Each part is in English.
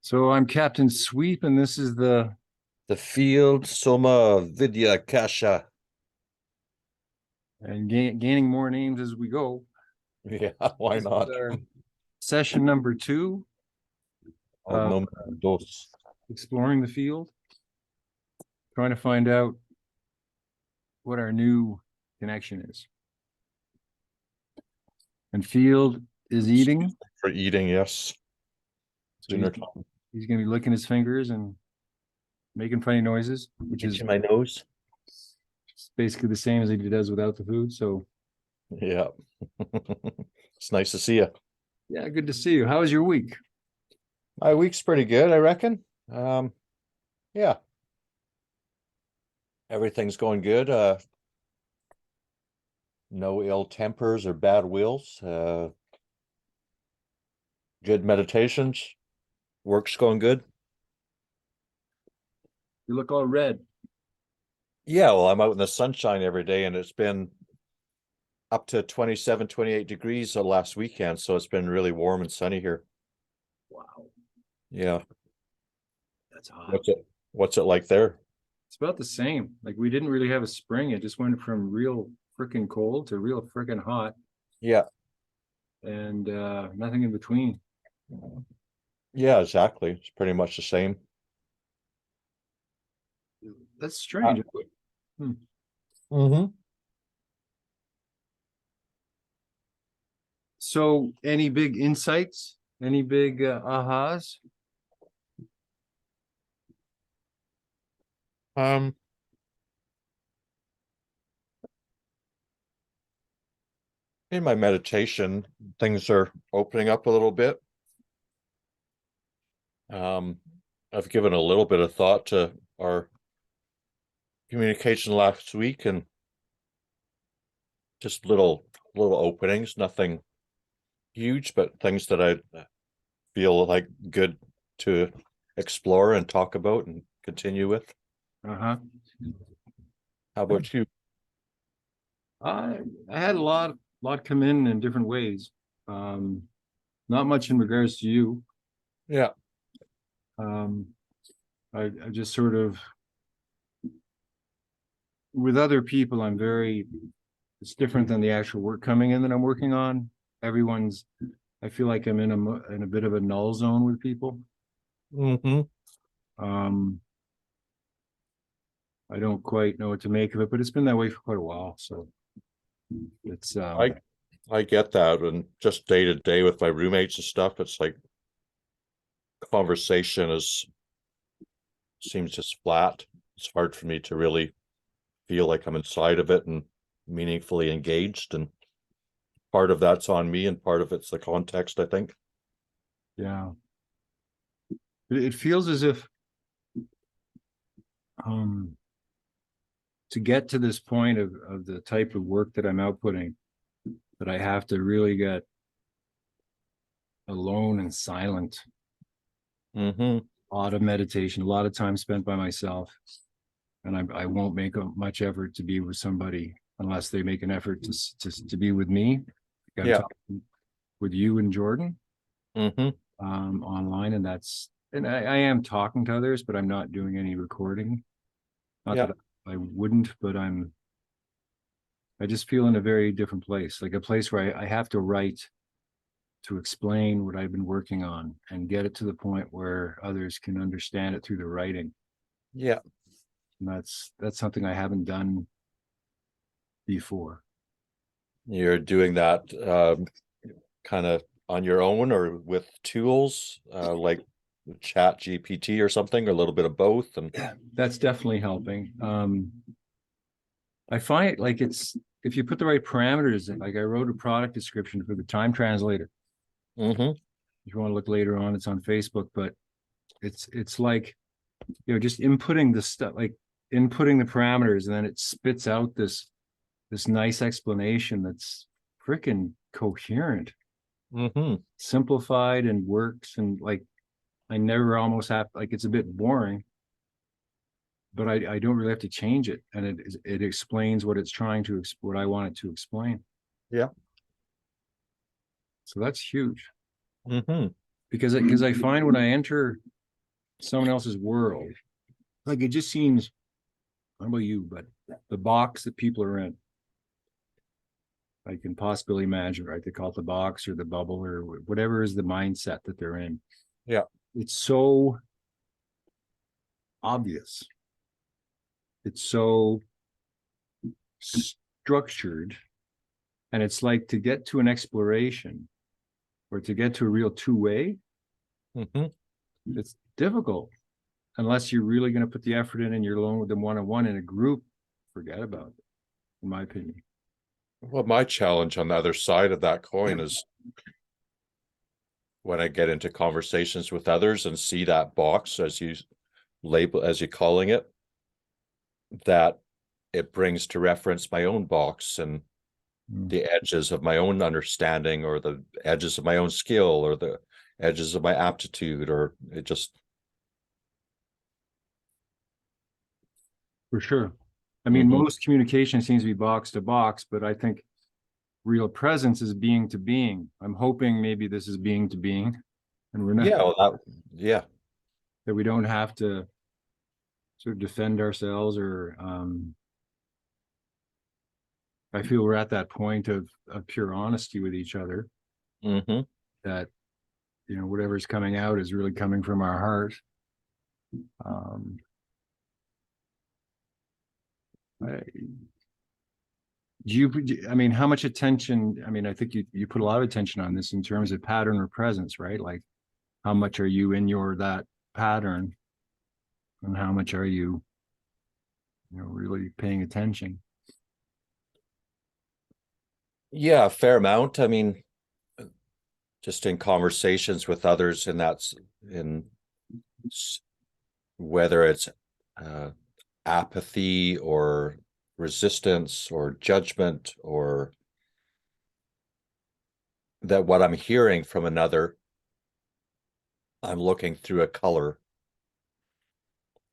So I'm Captain Sweep, and this is the The field Soma Vidya Kasha. and gaining more names as we go. Yeah, why This is not? our session number 2, Oh, no, dos. exploring the field, trying to find out what our new connection is. And field is eating, For eating, yes. so he's going to be licking his fingers and making funny noises, which is Itching my nose. basically the same as he does without the food. So Yeah. It's nice to see you. yeah, good to see you. How was your week? My week's pretty good, I reckon. Yeah. Everything's going good. No ill tempers or bad wills. Good meditations. Work's going good. You look all red. Yeah, well, I'm out in the sunshine every day, and it's been up to 27, 28 degrees the last weekend, so it's been really warm and sunny here. Wow, Yeah. that's hot. What's it like there? It's about the same. Like we didn't really have a spring. It just went from real freaking cold to real freaking hot, Yeah. and nothing in between. Yeah, exactly. It's pretty much the same. That's strange. Hmm. Mm-hmm. So, any big insights? Any big ahas? Um, in my meditation, things are opening up a little bit. Um, I've given a little bit of thought to our communication last week and just little openings, nothing huge, but things that I feel like good to explore and talk about and continue with. Uh-huh. How about you? I had a lot come in different ways. Um, Not much in regards to you. Yeah. Um, I just sort of with other people, it's different than the actual work coming in that I'm working on. I feel like I'm in a bit of a null zone with people. Mm-hmm. Um, I don't quite know what to make of it, but it's been that way for quite a while. So it's I get that, and just day to day with my roommates and stuff, it's like conversation seems just flat. It's hard for me to really feel like I'm inside of it and meaningfully engaged. And part of that's on me, and part of it's the context, I think. yeah. It feels as if um to get to this point of the type of work that I'm outputting, that I have to really get alone and silent, Mm-hmm. a lot of meditation, a lot of time spent by myself. And I won't make much effort to be with somebody unless they make an effort to be with me. I got to Yeah. talk with you and Jordan Mm-hmm. online, and I am talking to others, but I'm not doing any recording. Not Yeah. that I wouldn't, but I just feel in a very different place, like a place where I have to write to explain what I've been working on and get it to the point where others can understand it through the writing. Yeah. And that's something I haven't done before. You're doing that kind of on your own or with tools like Chat GPT or something, or a little bit of both. And That's definitely helping. I find like it's if you put the right parameters in, like I wrote a product description for the time translator. mm-hmm. If you want to look later on, it's on Facebook, but it's like, just inputting the stuff, like inputting the parameters, and then it spits out this nice explanation that's freaking coherent, Mm-hmm. simplified, and works. And like I never almost have, like, it's a bit boring, but I don't really have to change it, and it explains what it's trying to what I want it to explain. Yeah. So that's huge. Mm-hmm. because I find when I enter someone else's world, like it just seems, I don't know about you, but the box that people are in, I can possibly imagine, right? They call it the box or the bubble or whatever is the mindset that they're in. Yeah. It's so obvious. It's so structured. And it's like to get to an exploration or to get to a real two-way, Mm-hmm. it's difficult unless you're really going to put the effort in and you're alone with them one-on-one in a group. Forget about it, in my opinion. Well, my challenge on the other side of that coin is when I get into conversations with others and see that box as you label, as you're calling it, that it brings to reference my own box and the edges of my own understanding or the edges of my own skill or the edges of my aptitude, or it just. For sure. I mean, most communication seems to be box to box, but I think real presence is being to being. I'm hoping maybe this is being to being, and we're not, Yeah, well, yeah. that we don't have to sort of defend ourselves or I feel we're at that point of pure honesty with each other, Mm-hmm. that whatever's coming out is really coming from our heart. Um, I, I mean, how much attention? I mean, I think you put a lot of attention on this in terms of pattern or presence, right? Like, how much are you in that pattern, and how much are you, really paying attention? Yeah, a fair amount. I mean, just in conversations with others, and that's in whether it's uh, apathy or resistance or judgment, or that what I'm hearing from another, I'm looking through a color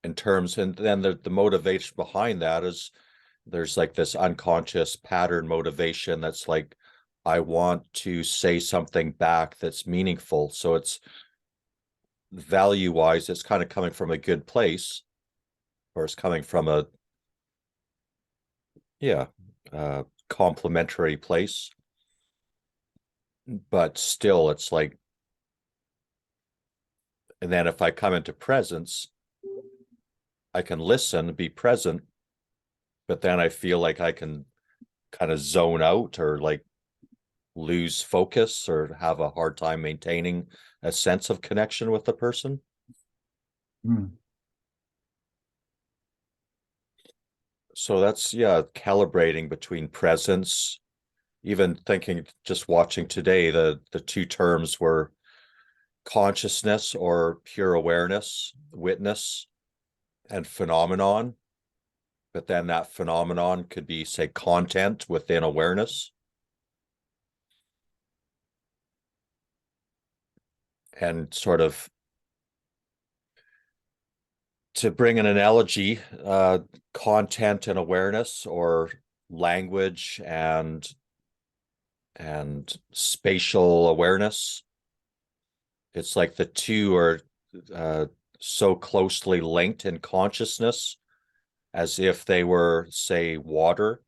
in terms, and then the motivation behind that is there's like this unconscious pattern motivation that's like, I want to say something back that's meaningful. So it's value wise, it's kind of coming from a good place, or it's coming from a, yeah, complimentary place. But still, it's like, and then if I come into presence, I can listen, be present, but then I feel like I can kind of zone out or like lose focus or have a hard time maintaining a sense of connection with the person. Hmm. So that's, yeah, calibrating between presence, even thinking, just watching today, the two terms were consciousness or pure awareness, witness, and phenomenon. But then that phenomenon could be, say, content within awareness. And sort of to bring an analogy, content and awareness, or language and spatial awareness. It's like the two are so closely linked in consciousness, as if they were, say, water,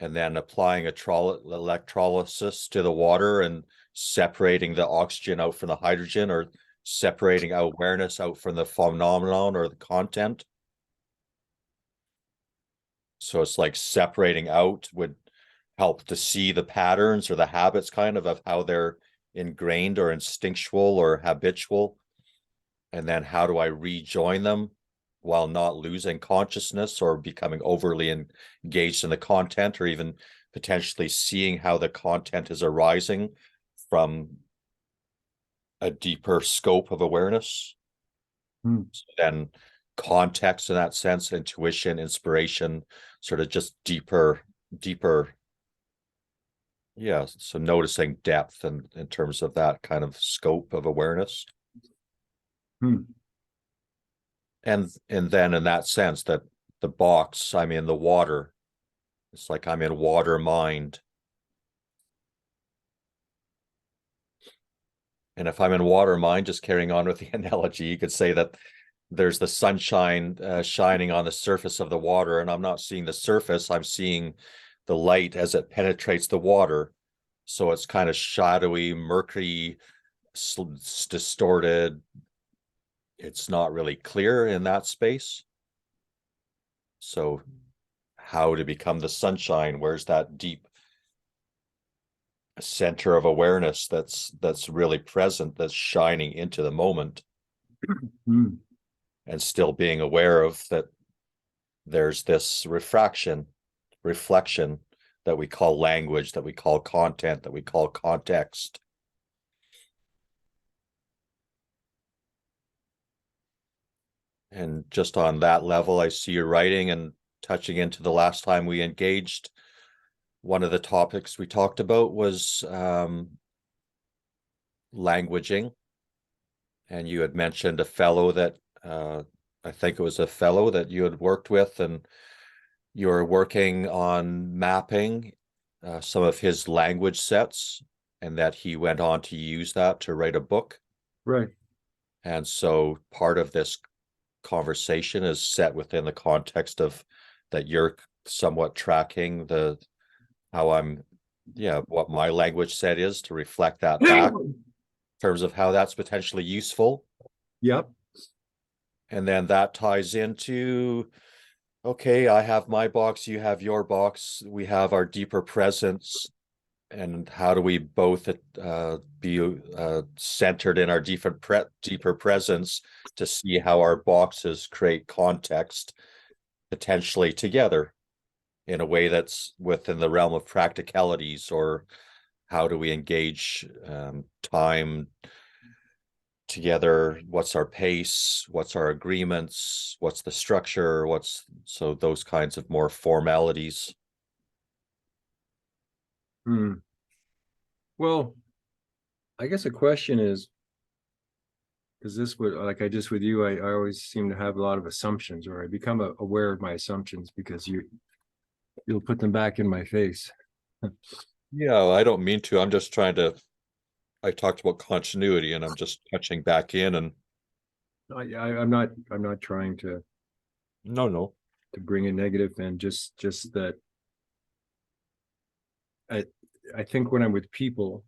and then applying electrolysis to the water and separating the oxygen out from the hydrogen, or separating awareness out from the phenomenon or the content. So it's like separating out would help to see the patterns or the habits kind of how they're ingrained or instinctual or habitual. And then how do I rejoin them while not losing consciousness or becoming overly engaged in the content, or even potentially seeing how the content is arising from a deeper scope of awareness. Hmm. So then context in that sense, intuition, inspiration, sort of just deeper. Yeah, so noticing depth and in terms of that kind of scope of awareness. Hmm. And then in that sense, that the box, I'm in the water. It's like I'm in water mind. And if I'm in water mine, just carrying on with the analogy, you could say that there's the sunshine shining on the surface of the water, and I'm not seeing the surface, I'm seeing the light as it penetrates the water. So it's kind of shadowy, murky, distorted. It's not really clear in that space. So how to become the sunshine? Where's that deep center of awareness that's really present, that's shining into the moment, Hmm. and still being aware of that there's this reflection that we call language, that we call content, that we call context. And just on that level, I see your writing, and touching into the last time we engaged, one of the topics we talked about was languaging. And you had mentioned a fellow that I think it was a fellow that you had worked with, and you were working on mapping some of his language sets, and that he went on to use that to write a book. Right. And so part of this conversation is set within the context of that you're somewhat tracking how I'm, what my language set is, to reflect that back in terms of how that's potentially useful. Yep. And then that ties into, okay, I have my box, you have your box, we have our deeper presence, and how do we both be centered in our deeper presence to see how our boxes create context potentially together in a way that's within the realm of practicalities? Or how do we engage time together? What's our pace? What's our agreements? What's the structure? So those kinds of more formalities. Hmm. Well, I guess a question is, because this would, like I just with you, I always seem to have a lot of assumptions, or I become aware of my assumptions because you'll put them back in my face. Yeah, I don't mean to. I talked about continuity, and I'm just touching back in. And I'm not trying no. to bring a negative, and just that I I think when I'm with people,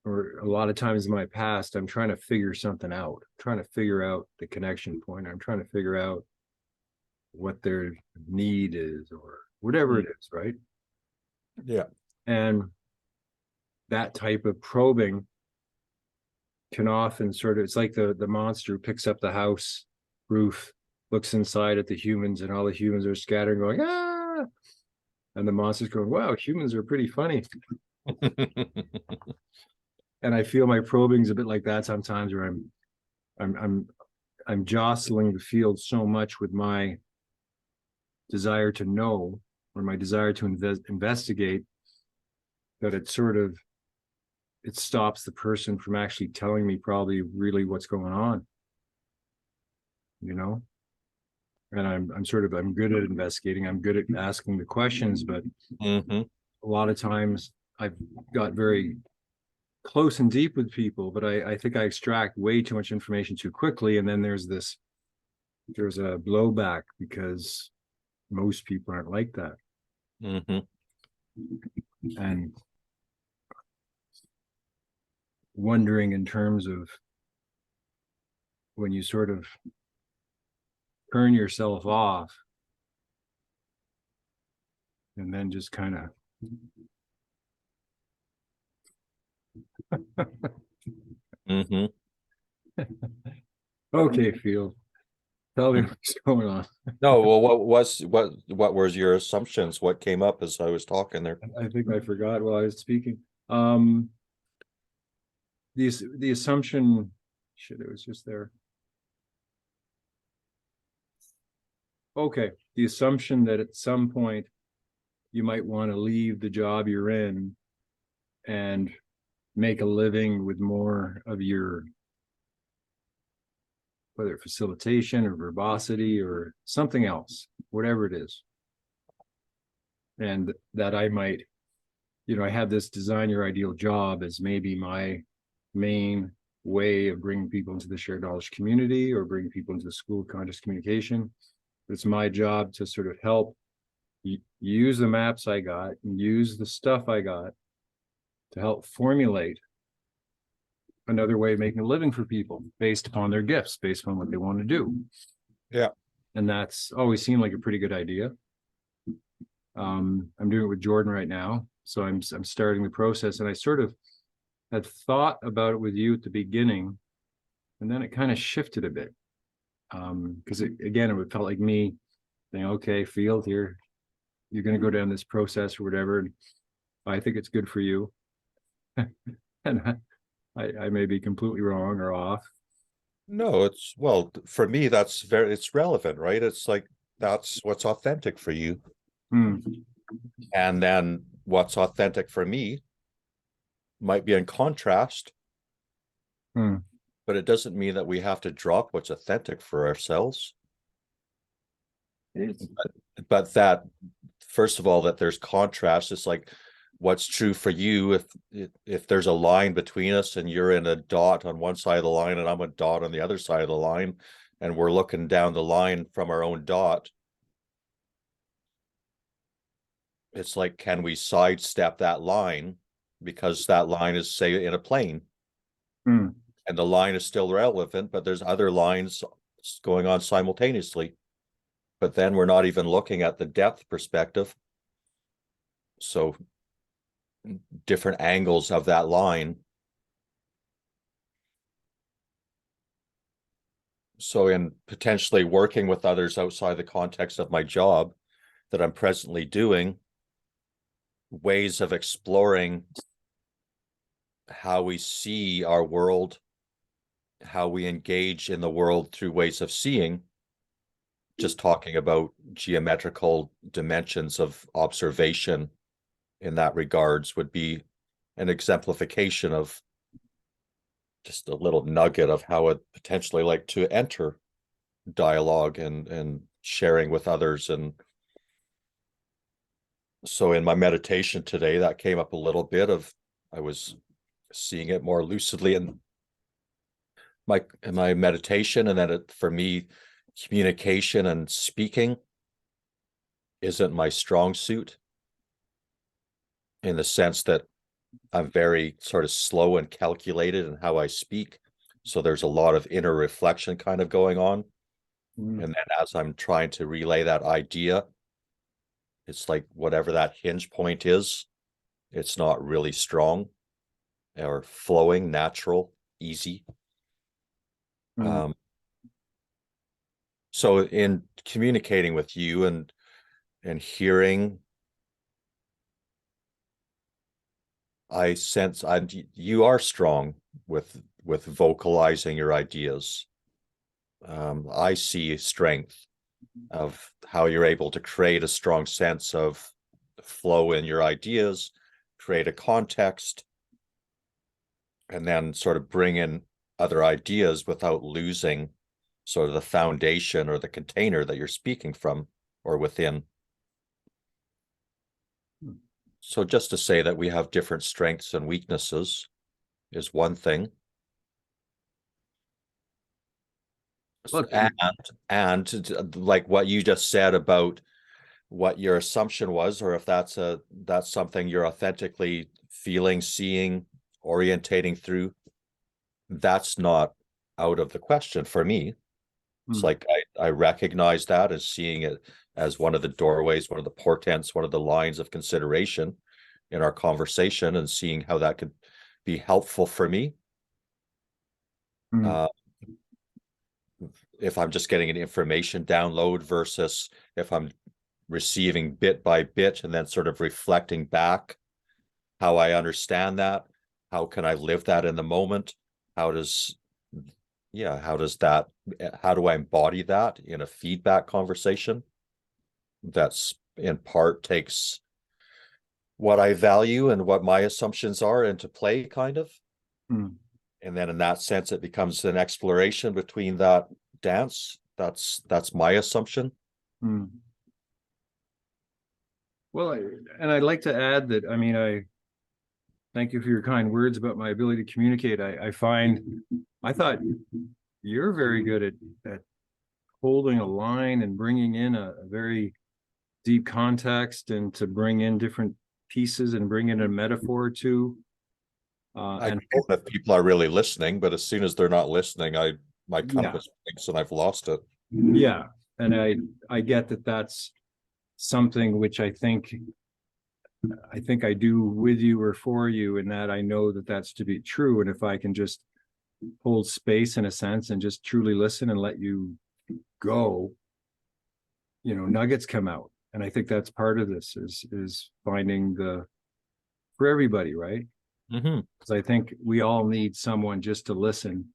or a lot of times in my past, I'm trying to figure something out, trying to figure out the connection point. I'm trying to figure out what their need is, or whatever it is, right? Yeah. And that type of probing can often sort of, it's like the monster who picks up the house roof, looks inside at the humans, and all the humans are scattering, going, ah, and the monster's going, wow, humans are pretty funny. And I feel my probing's a bit like that sometimes, where I'm jostling the field so much with my desire to know, or my desire to investigate, that it stops the person from actually telling me probably really what's going on, you know. And I'm good at investigating, I'm good at asking the questions, but Mm-hmm. a lot of times I've got very close and deep with people, but I think I extract way too much information too quickly, and then there's a blowback because most people aren't like that. Mm-hmm. And wondering in terms of when you sort of turn yourself off and then just kind of Mm-hmm. okay, Field, tell me what's going on. No, well, what was your assumptions? What came up as I was talking there? I think I forgot while I was speaking. um the assumption, shit, it was just there. Okay, the assumption that at some point you might want to leave the job you're in and make a living with more of your, whether facilitation or verbosity or something else, whatever it is. And that I might, I have this design your ideal job as maybe my main way of bringing people into the shared knowledge community or bringing people into the school of conscious communication. It's my job to sort of help use the maps I got and use the stuff I got to help formulate another way of making a living for people based upon their gifts, based upon what they want to do. Yeah. And that's always seemed like a pretty good idea. I'm doing it with Jordan right now. So I'm starting the process, and I sort of had thought about it with you at the beginning, and then it kind of shifted a bit. Because again, it felt like me saying, okay, Field, you're going to go down this process or whatever. And I think it's good for you. And I may be completely wrong or off. No, it's, well, for me, it's relevant, right? It's like, that's what's authentic for you. Hmm. And then what's authentic for me might be in contrast, Hmm. but it doesn't mean that we have to drop what's authentic for ourselves. But that, first of all, that there's contrast. It's like, what's true for you if there's a line between us and you're in a dot on one side of the line and I'm a dot on the other side of the line, and we're looking down the line from our own dot. It's like, can we sidestep that line because that line is, say, in a plane, Hmm. and the line is still relevant, but there's other lines going on simultaneously. But then we're not even looking at the depth perspective. So different angles of that line. So in potentially working with others outside the context of my job that I'm presently doing, ways of exploring how we see our world, how we engage in the world through ways of seeing, just talking about geometrical dimensions of observation in that regards would be an exemplification of just a little nugget of how it potentially like to enter dialogue and sharing with others. And so in my meditation today, that came up a little bit of, I was seeing it more lucidly in my meditation, and that for me, communication and speaking isn't my strong suit, in the sense that I'm very sort of slow and calculated in how I speak. So there's a lot of inner reflection kind of going on. Hmm. And then as I'm trying to relay that idea, it's like whatever that hinge point is, it's not really strong or flowing, natural, easy. Hmm. So in communicating with you and hearing, I sense you are strong with vocalizing your ideas. I see strength of how you're able to create a strong sense of flow in your ideas, create a context, and then sort of bring in other ideas without losing sort of the foundation or the container that you're speaking from or within. So just to say that we have different strengths and weaknesses is one thing. Look, And like what you just said about what your assumption was, or if that's something you're authentically feeling, seeing, orientating through, that's not out of the question for me. It's like I recognize that as seeing it as one of the doorways, one of the portents, one of the lines of consideration in our conversation, and seeing how that could be helpful for me. Hmm. Uh, if I'm just getting an information download versus if I'm receiving bit by bit and then sort of reflecting back how I understand that, how can I live that in the moment? How does how do I embody that in a feedback conversation that's in part takes what I value and what my assumptions are into play, kind of. Hmm. And then in that sense, it becomes an exploration between that dance. That's my assumption. Hmm. Well, and I'd like to add that, I mean, Thank you for your kind words about my ability to communicate. I thought you're very good at holding a line and bringing in a very deep context, and to bring in different pieces and bring in a metaphor or two. I And hope that people are really listening, but as soon as they're not listening, my yeah, compass thinks and I've lost it. yeah. And I get that that's something which I think I do with you or for you, and that I know that that's to be true. And if I can just hold space in a sense and just truly listen and let you go, nuggets come out. And I think that's part of this is finding for everybody, right? Mm-hmm. Because I think we all need someone just to listen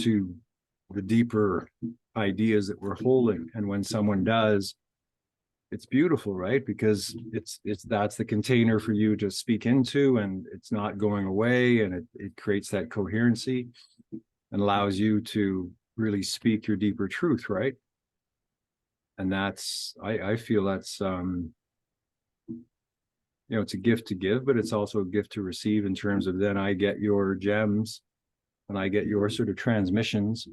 to the deeper ideas that we're holding. And when someone does, it's beautiful, right? Because that's the container for you to speak into, and it's not going away, and it creates that coherency and allows you to really speak your deeper truth, right? And that's I feel that's it's a gift to give, but it's also a gift to receive, in terms of then I get your gems and I get your sort of transmissions.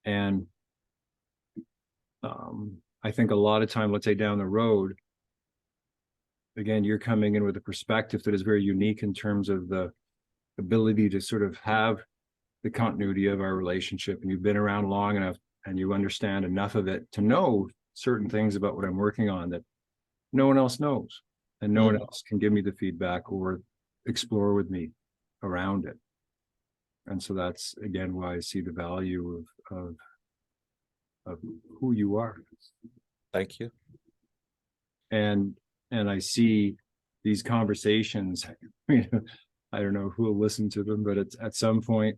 And I think a lot of time, let's say down the road, again, you're coming in with a perspective that is very unique in terms of the ability to sort of have the continuity of our relationship. And you've been around long enough and you understand enough of it to know certain things about what I'm working on that no one else knows. And no one else can give me the feedback or explore with me around it. And so that's, again, why I see the value of who you are. Thank you. And I see these conversations, I don't know who will listen to them, but it's at some point,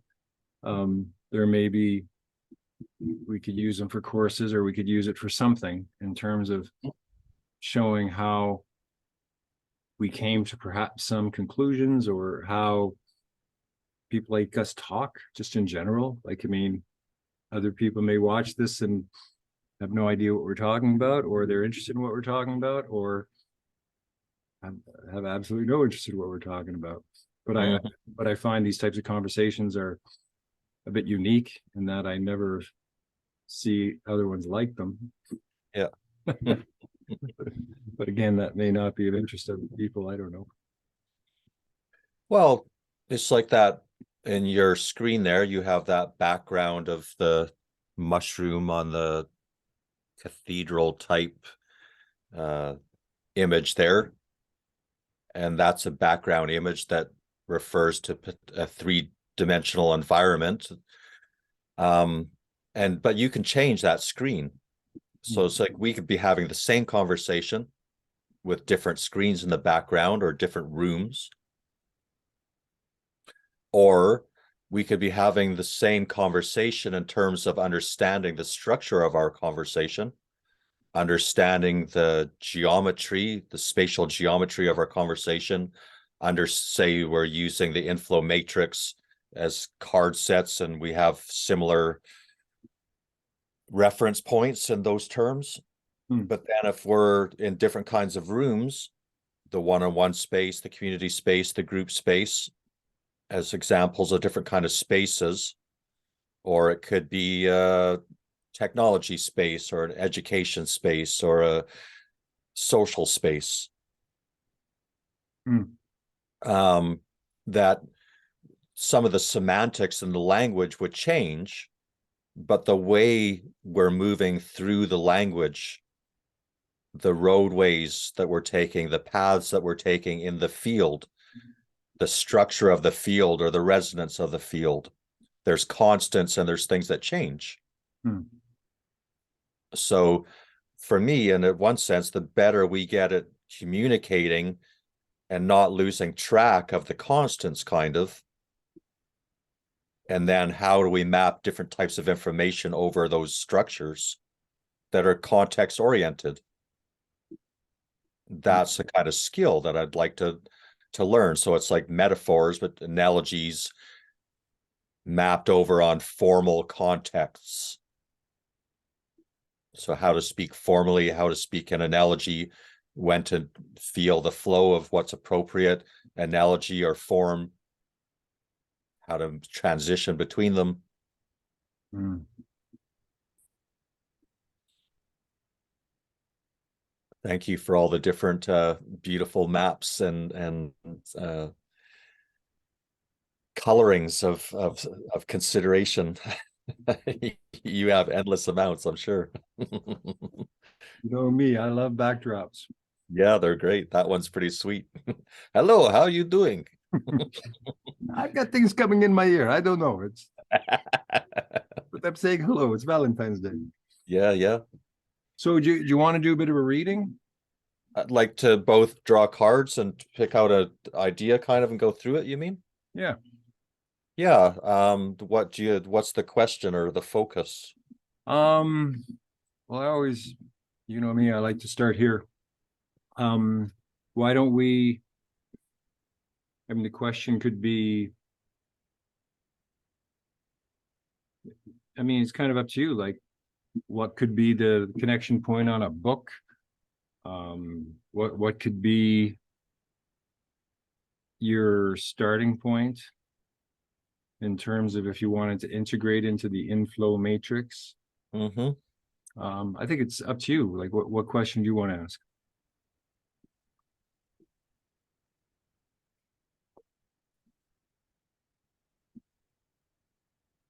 there may be, we could use them for courses, or we could use it for something in terms of showing how we came to perhaps some conclusions, or how people like us talk just in general. Like, I mean, other people may watch this and have no idea what we're talking about, or they're interested in what we're talking about, or have absolutely no interest in what we're talking about. But I find these types of conversations are a bit unique in that I never see other ones like them. Yeah. But again, that may not be of interest to people. I don't know. Well, it's like that in your screen there, you have that background of the mushroom on the cathedral type image there. And that's a background image that refers to a three-dimensional environment. But you can change that screen. So it's like we could be having the same conversation with different screens in the background or different rooms. Or we could be having the same conversation in terms of understanding the structure of our conversation, understanding the geometry, the spatial geometry of our conversation. Say we're using the inflow matrix as card sets and we have similar reference points in those terms. But then if we're in different kinds of rooms, the one-on-one space, the community space, the group space, as examples of different kind of spaces, or it could be a technology space or an education space or a social space. That some of the semantics and the language would change, but the way we're moving through the language, the roadways that we're taking, the paths that we're taking in the field, the structure of the field or the resonance of the field, there's constants and there's things that change. So for me, and in one sense, the better we get at communicating and not losing track of the constants, kind of. And then how do we map different types of information over those structures that are context oriented? That's the kind of skill that I'd like to learn. So it's like metaphors, but analogies mapped over on formal contexts. So how to speak formally, how to speak an analogy when to feel the flow of what's appropriate, analogy or form, how to transition between them. Mm. Thank you for all the different beautiful maps and colorings of consideration. You have endless amounts, I'm sure. You know me, I love backdrops. Yeah, they're great. That one's pretty sweet. Hello, how are you doing? I've got things coming in my ear. I don't know. It's but I'm saying hello. It's Valentine's Day. Yeah, yeah. So do you want to do a bit of a reading? I'd like to both draw cards and pick out a idea kind of and go through it, you mean? Yeah. Yeah. What's the question or the focus? Um, well, I always, you know me, I like to start here. Why don't we, I mean, the question could be, I mean, it's kind of up to you, like what could be the connection point on a book? What could be your starting point in terms of if you wanted to integrate into the inflow matrix? Mm-hmm. I think it's up to you. Like, what question do you want to ask?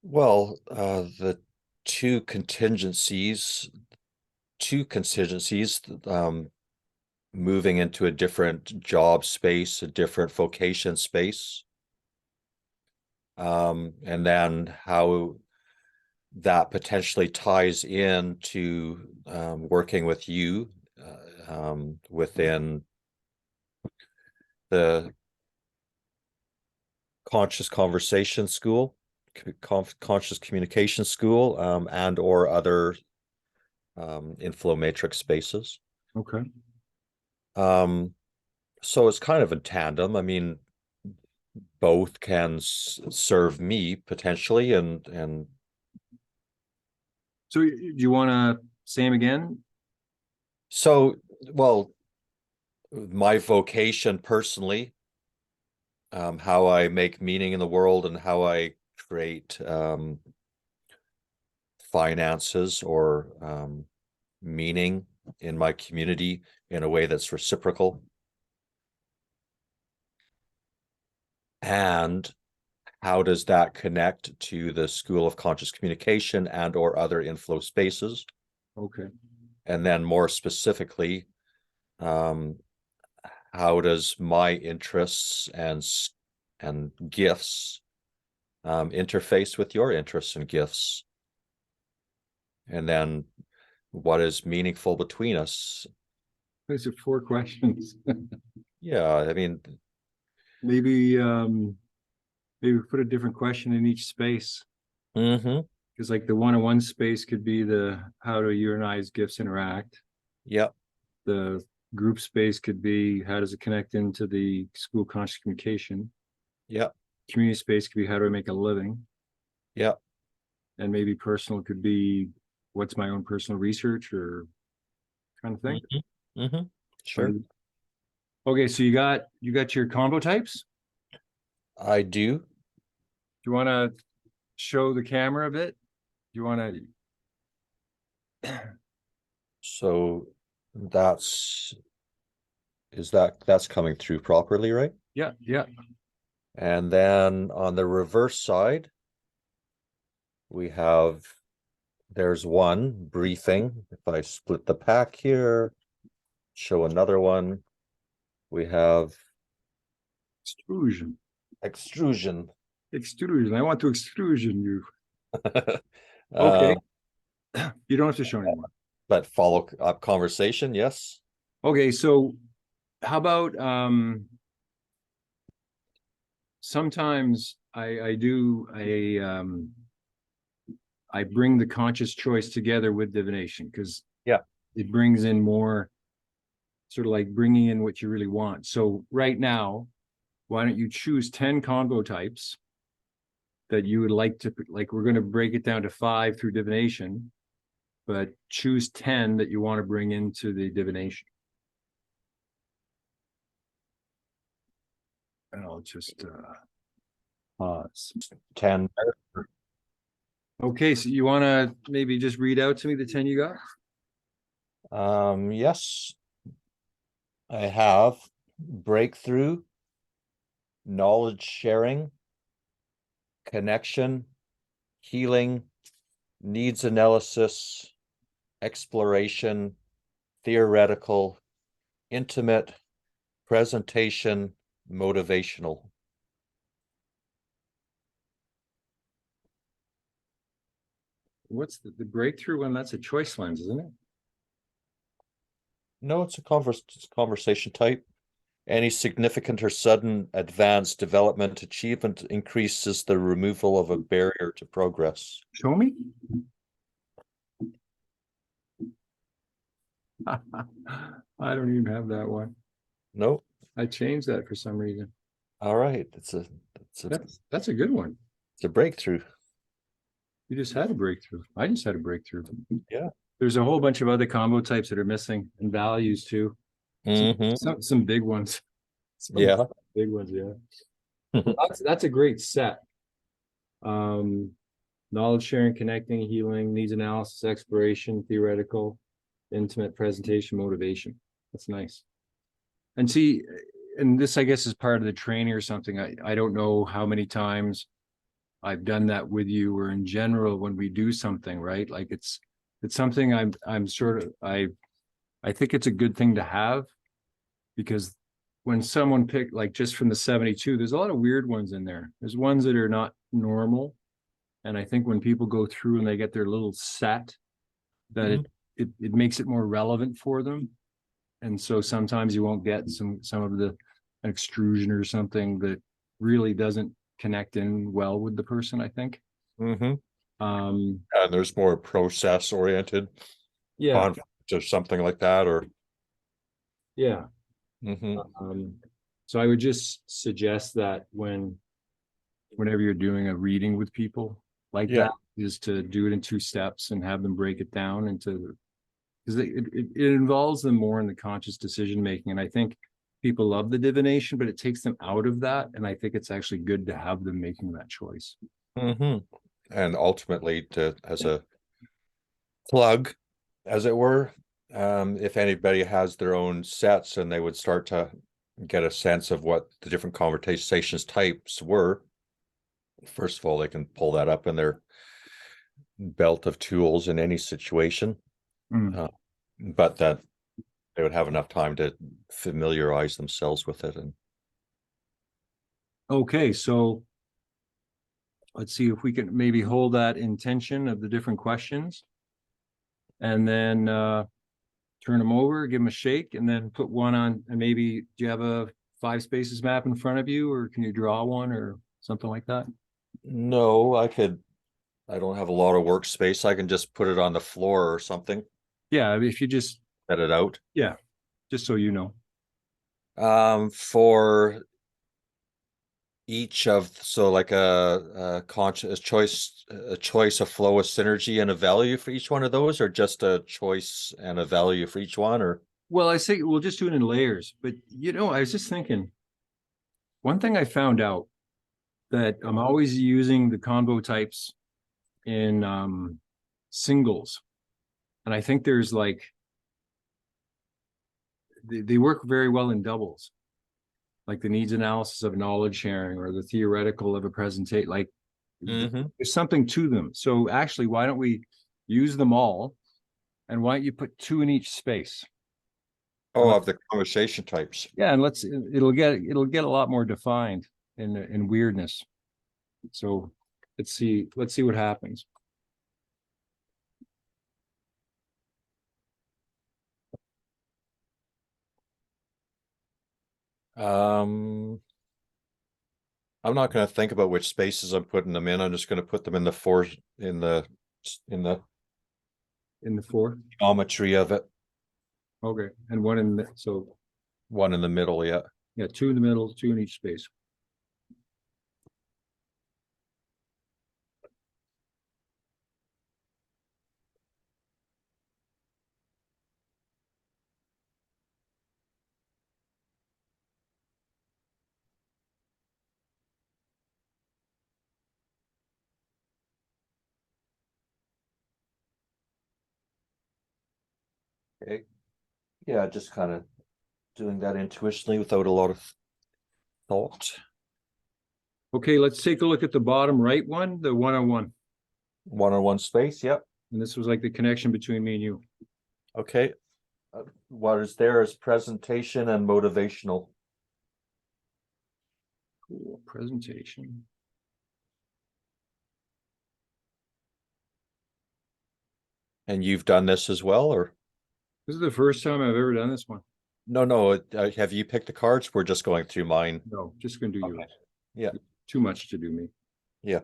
Well, the two contingencies, two contingencies, moving into a different job space, a different vocation space. And then how that potentially ties into working with you within the conscious conversation school, conscious communication school, and or other inflow matrix spaces. Okay. So it's kind of in tandem. I mean, both can serve me potentially, and So do you want to say them again? so well, my vocation personally, how I make meaning in the world and how I create finances or meaning in my community in a way that's reciprocal. And how does that connect to the School of Conscious Communication and or other inflow spaces? Okay. And then more specifically, um, how does my interests and gifts interface with your interests and gifts? And then what is meaningful between us? Those are four questions. Yeah, I mean, Maybe maybe put a different question in each space. mm-hmm, Because like the one-on-one space could be the how do you and I's gifts interact? yep, The group space could be how does it connect into the school conscious communication? yep, Community space could be how do I make a living? yep, And maybe personal could be what's my own personal research or kind of thing. mm-hmm, mm-hmm. Sure, Okay, so you got your combo types. I do. Do you want to show the camera a bit? Do you want to? So that's that's coming through properly, right? Yeah, yeah. And then on the reverse side, we have, there's one briefing. If I split the pack here, show another one, we have Extrusion. extrusion. Extrusion. I want to extrusion you. Okay. uh, You don't have to show anymore. but follow up conversation, yes. Okay, so how about sometimes I bring the conscious choice together with divination because Yeah. it brings in more sort of like bringing in what you really want. So right now, why don't you choose 10 combo types that you would like to, like we're going to break it down to 5 through divination, but choose 10 that you want to bring into the divination. And I'll just pause. 10. Okay, so you want to maybe just read out to me the 10 you got? Yes. I have breakthrough, knowledge sharing, connection, healing, needs analysis, exploration, theoretical, intimate, presentation, motivational. What's the breakthrough one? That's a choice lens, isn't it? No, it's a conversation type. Any significant or sudden advanced development achievement increases the removal of a barrier to progress. Show me. I don't even have that one. No, I changed that for some reason. all right. It's a That's a good one. it's a breakthrough. You just had a breakthrough. I just had a breakthrough. Yeah. There's a whole bunch of other combo types that are missing and values too. Mm-hmm. Some big ones. Some Yeah. big ones, yeah. Well, that's a great set. Um, knowledge sharing, connecting, healing, needs analysis, exploration, theoretical, intimate, presentation, motivation. That's nice. And see, and this I guess is part of the training or something. I don't know how many times I've done that with you, or in general when we do something, right? Like it's something I'm sort of I think it's a good thing to have, because when someone picked, like, just from the 72, there's a lot of weird ones in there. There's ones that are not normal. And I think when people go through and they get their little set, that it makes it more relevant for them. And so sometimes you won't get some of the extrusion or something that really doesn't connect in well with the person, I think. Mm-hmm. Um, And there's more process oriented yeah, conflict or something like that, or yeah. mm-hmm. Um, so I would just suggest that whenever you're doing a reading with people like Yeah. that, is to do it in two steps and have them break it down into, because it involves them more in the conscious decision making. And I think people love the divination, but it takes them out of that. And I think it's actually good to have them making that choice. Mm-hmm. And ultimately to as a plug, as it were, if anybody has their own sets and they would start to get a sense of what the different conversations types were, first of all, they can pull that up in their belt of tools in any situation. Mm. Uh, but that they would have enough time to familiarize themselves with it. And Okay, so let's see if we can maybe hold that intention of the different questions, and then turn them over, give them a shake, and then put one on. And maybe, do you have a 5 spaces map in front of you, or can you draw one or something like that? no, I don't have a lot of workspace. I can just put it on the floor or something, Yeah, if you just, set it out. yeah, just so you know. For each of, so like a conscious choice, a choice, a flow, a synergy, and a value for each one of those, or just a choice and a value for each one, or Well, I say we'll just do it in layers. But I was just thinking, one thing I found out, that I'm always using the convo types in singles. And I think there's like, they work very well in doubles, like the needs analysis of knowledge sharing, or the theoretical of a presentation. Like, Mhm. there's something to them. So actually, why don't we use them all? And why don't you put two in each space? Oh, of the conversation types. Yeah, and it'll get a lot more defined in weirdness. So let's see what happens. Um, I'm not going to think about which spaces I'm putting them in. I'm just going to put them in the four in the In the four. geometry of it. Okay, and one in the, so One in the middle, yeah. yeah, two in the middle, two in each space. Okay. Yeah, just kind of doing that intuitionally without a lot of thought. Okay, let's take a look at the bottom right one, the one-on-one. One-on-one space, yep. And this was like the connection between me and you. Okay. What is there is presentation and motivational. Cool. Presentation. And you've done this as well, or? This is the first time I've ever done this one. No, have you picked the cards? We're just going through mine. No, just gonna do Okay. yours. Yeah. Too much to do me. Yeah.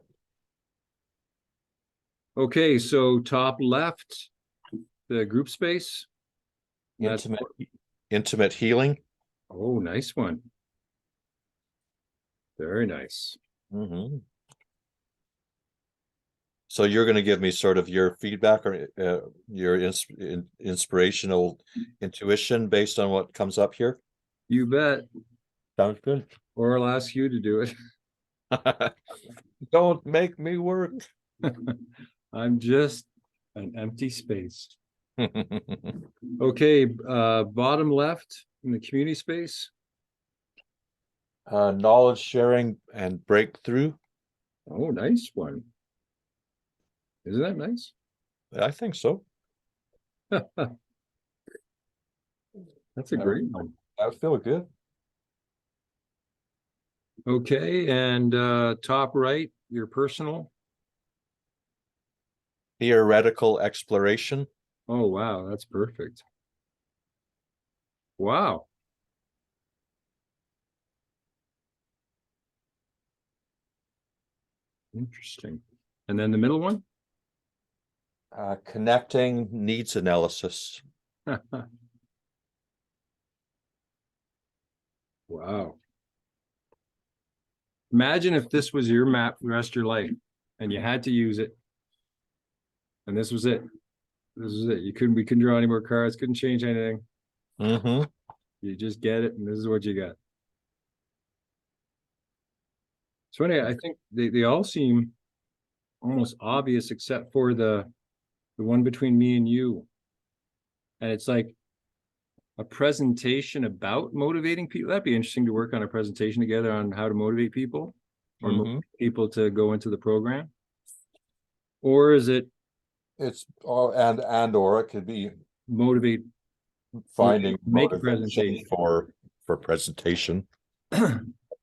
Okay, so top left, the group space. That's Intimate healing. oh, nice one. Very nice. Mm-hmm. So you're going to give me sort of your feedback or your inspirational intuition based on what comes up here? You bet. Sounds good. Or I'll ask you to do it. Don't make me work. I'm just an empty space. Okay, bottom left in the community space. Knowledge sharing and breakthrough. Oh, nice one. Isn't that nice? I think so. That's a great one. I feel good. Okay, and top right, your personal. Theoretical exploration. Oh, wow, that's perfect. Wow. Interesting. And then the middle one? Connecting needs analysis. Wow. Imagine if this was your map for the rest of your life and you had to use it. And this was it. This is it. We couldn't draw any more cards, couldn't change anything. Mm-hmm. You just get it, and this is what you got. It's funny, I think they all seem almost obvious except for the one between me and you. And it's like a presentation about motivating people. That'd be interesting to work on a presentation together on how to motivate people or motivate people to go into the program. Or is it It's and or it could be motivate finding make a motivation presentation for presentation.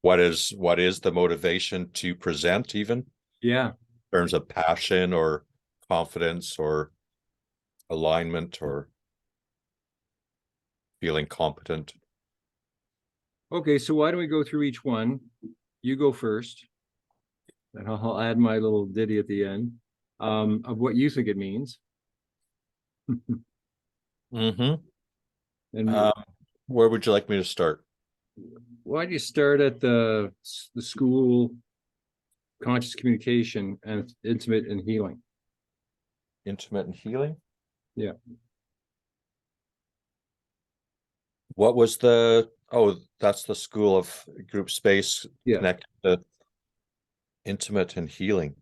What is the motivation to present, even in yeah, terms of passion or confidence or alignment or feeling competent? okay, so why don't we go through each one? You go first, and I'll add my little ditty at the end of what you think it means. Mm-hmm. And Where would you like me to start? why do you start at the school conscious communication and intimate and healing? Intimate and healing. Yeah. What was the that's the school of group space Yeah. connected to intimate and healing.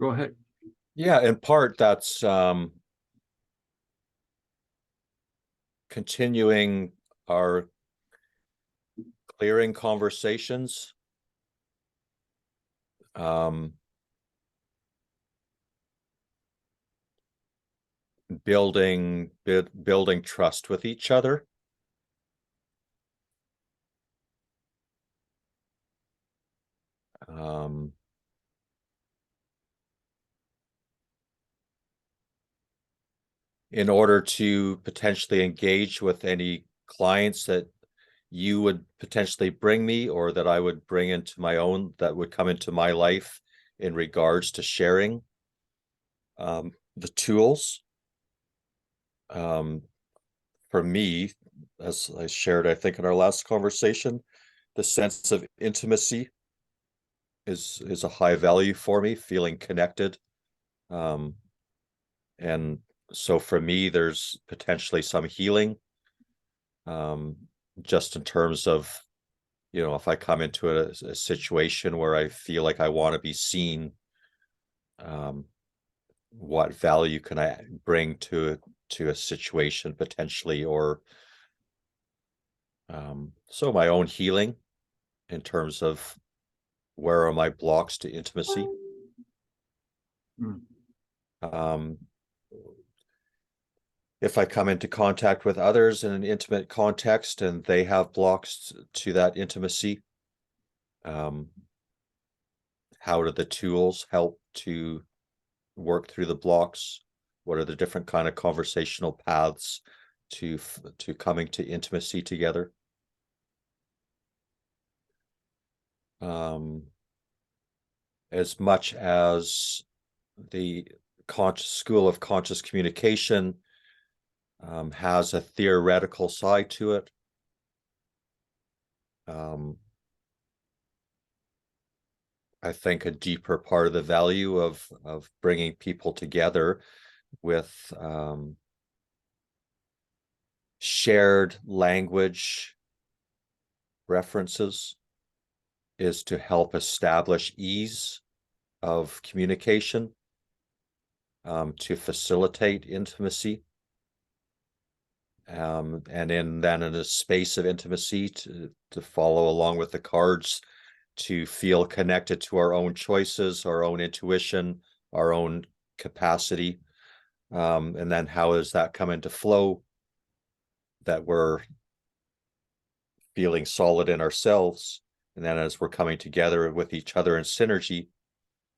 Go ahead. Yeah, in part that's continuing our clearing conversations, building trust with each other. In order to potentially engage with any clients that you would potentially bring me or that I would bring into my own, that would come into my life in regards to sharing the tools. For me, as I shared, I think in our last conversation, the sense of intimacy is a high value for me, feeling connected. And so for me, there's potentially some healing, just in terms of you know, if I come into a situation where I feel like I want to be seen, what value can I bring to a situation potentially, or so my own healing in terms of where are my blocks to intimacy. Mm. Um, if I come into contact with others in an intimate context and they have blocks to that intimacy, how do the tools help to work through the blocks? What are the different kind of conversational paths to coming to intimacy together? As much as the school of conscious communication has a theoretical side to it, I think a deeper part of the value of bringing people together with shared language references is to help establish ease of communication, to facilitate intimacy, and then in a space of intimacy to follow along with the cards, to feel connected to our own choices, our own intuition, our own capacity. And then how does that come into flow, that we're feeling solid in ourselves, and then as we're coming together with each other in synergy,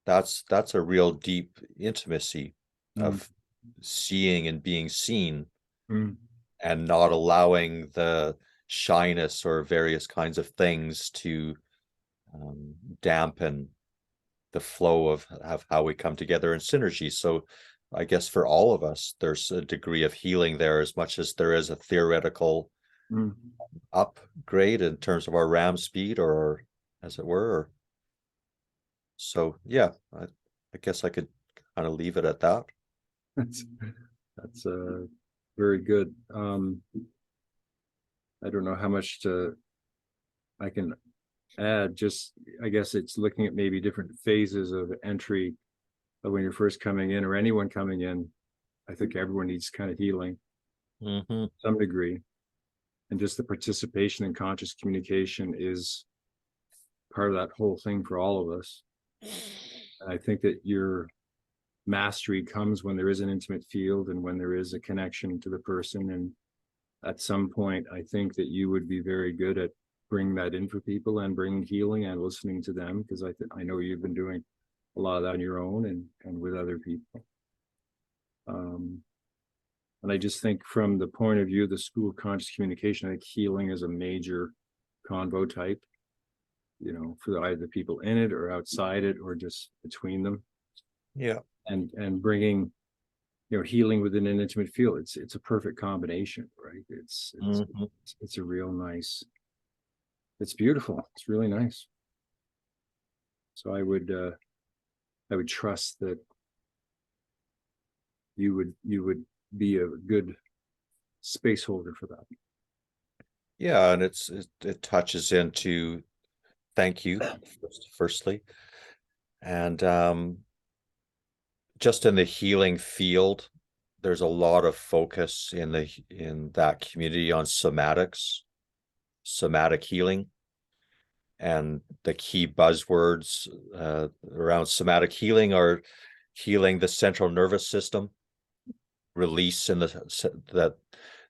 that's a real deep intimacy of seeing and being seen, and not allowing the shyness or various kinds of things to dampen the flow of how we come together in synergy. So I guess for all of us, there's a degree of healing there, as much as there is a theoretical upgrade in terms of our RAM speed, or as it were. So yeah, I guess I could kind of leave it at that. That's very good. I don't know how much I can add. Just, I guess it's looking at maybe different phases of entry when you're first coming in, or anyone coming in. I think everyone needs kind of healing to some degree. And just the participation in conscious communication is part of that whole thing for all of us. I think that your mastery comes when there is an intimate field and when there is a connection to the person. And at some point, I think that you would be very good at bringing that in for people and bringing healing and listening to them, because I know you've been doing a lot of that on your own and with other people. And I just think from the point of view of the School of Conscious Communication, I think healing is a major convo type, you know, for either the people in it or outside it or just between them. Yeah. And bringing, you know, healing within an intimate field. It's a perfect combination, right? It's a real nice, it's beautiful. It's really nice. So I would trust that you would be a good space holder for that. Yeah, and it touches into thank you firstly, and just in the healing field, there's a lot of focus in that community on somatic healing, and the key buzzwords around somatic healing are healing the central nervous system, release in the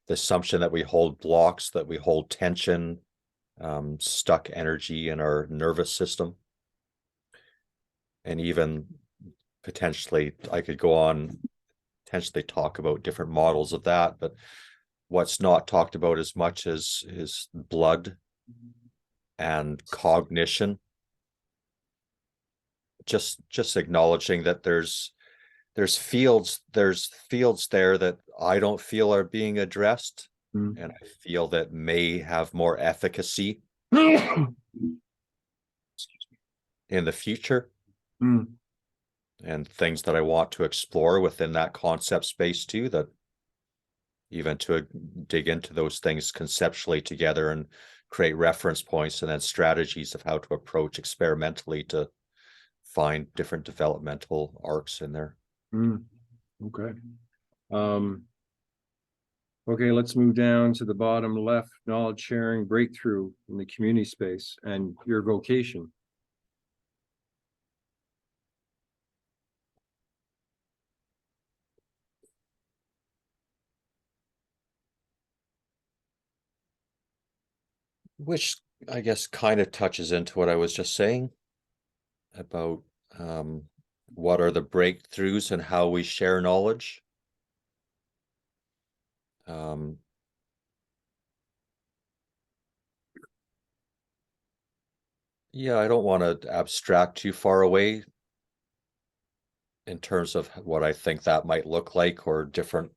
assumption that we hold blocks, that we hold tension, stuck energy in our nervous system. And even potentially, I could go on, potentially talk about different models of that, but what's not talked about as much as is blood and cognition. Just acknowledging that there's fields there that I don't feel are being addressed, and I feel that may have more efficacy in the future, and things that I want to explore within that concept space too, that even to dig into those things conceptually together and create reference points and then strategies of how to approach experimentally to find different developmental arcs in there. Okay. Okay, let's move down to the bottom left, knowledge sharing breakthrough in the community space and your vocation. Which I guess kind of touches into what I was just saying about what are the breakthroughs and how we share knowledge. Yeah, I don't want to abstract too far away in terms of what I think that might look like or different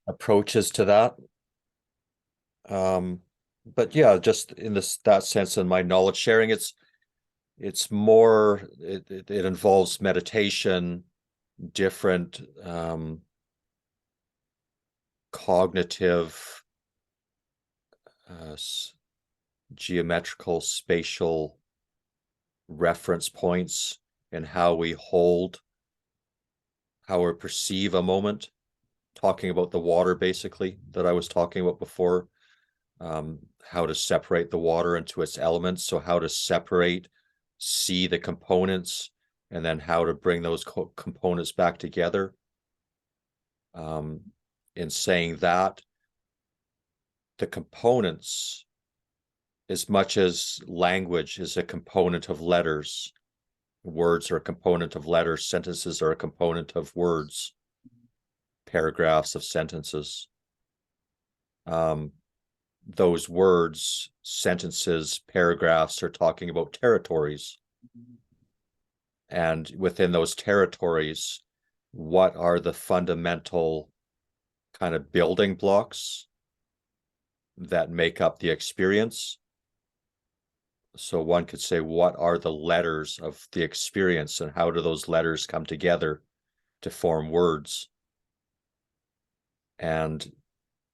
approaches to that. But yeah, just in that sense, in my knowledge sharing, it's more, it involves meditation, different cognitive, geometrical, spatial reference points and how we hold, how we perceive a moment. Talking about the water, basically, that I was talking about before, how to separate the water into its elements. So how to separate, see the components, and then how to bring those components back together. In saying that, the components, as much as language is a component of letters, words are a component of letters, sentences are a component of words, paragraphs of sentences. Those words, sentences, paragraphs are talking about territories. And within those territories, what are the fundamental kind of building blocks that make up the experience? So one could say, what are the letters of the experience and how do those letters come together to form words? And